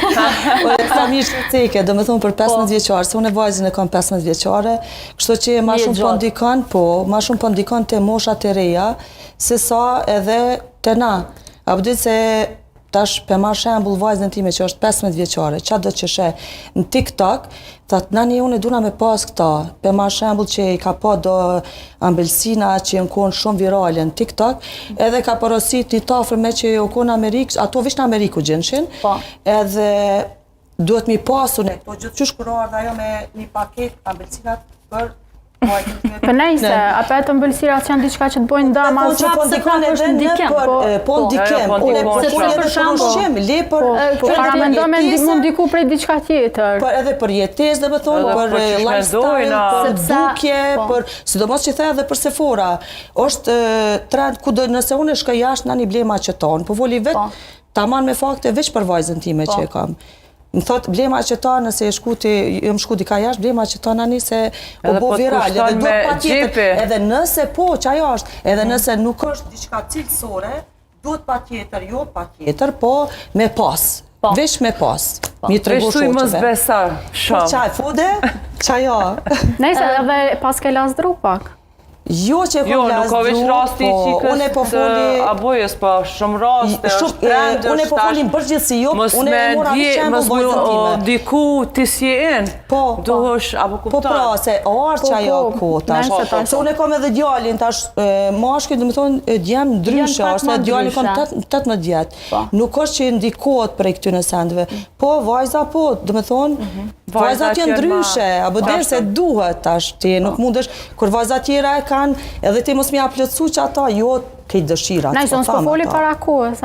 Këta mirë shërteke, do me thonë për 15 vjeqare, se unë e vajzën e kam 15 vjeqare, kështu që ma shumë po ndikon të moshat e reja, se sa edhe të na. A përdi se tash për marrë shembull vajzën time që është 15 vjeqare, qa do që she në TikTok, thatë nani unë e duna me pas këta, për marrë shembull që i ka pa do ambelsina që jenë konë shumë virale në TikTok, edhe ka porosit një tafër me që jo konë Amerikë, ato vish në Ameriku gjenshin, edhe duhet mi pasu ne, po gjithë qysh kur ardha ajo me një paket ambelsinat për për nejse, apo e të mbëlsirat që janë diçka që të bojnë dama, po ndikon edhe ndikem, po ndikem, po paramendo me mund ndiku prej diçka tjetër. Edhe për jetesë, dhe me thonë, për lifestyle, për dukje, sidomos që the edhe për Sephora. Është trend ku nëse unë e shkoj jashtë, na një blema që tonë, po voli vetë, taman me fakte veç për vajzën time që e kam. Më thotë, blema që ta nëse jëmë shku dika jashtë, blema që ta nani se o bo viral, edhe do pa tjetër, edhe nëse po, që ajo është, edhe nëse nuk është diçka cilësore, duhet pa tjetër, jo pa tjetër, po me pas, vesh me pas, mi të regu shoqeve. Veshtu i mos besa, shumë. Po qaj, fode, qaja. Nejse, edhe pas ke lasdru pak. Jo që e kom lasdru, nuk ka veç rasti qikës të abojës, po shumë raste, është trend, unë e po folim përgjithsi, jo, unë e mora një qemë vojzën time. Diku ti si enë, duhesh, apo kuptar. Po pra, se arë që ajo kota. Se unë e kom edhe djallin, tash mashkujt, dhe me thonë, djemë ndryshe, është e djallin kom 18 vjetë. Nuk është që ndikohet prej këtyne sendve. Po, vajza po, dhe me thonë, vajzat janë ndryshe, apo dhe se duhet tash, ti nuk mundesh, kur vajzat tjera e kanë, edhe ti mos mi aplotësu që ata, jo, kejtë dëshirat. Najse, unë s'po foli para kohës,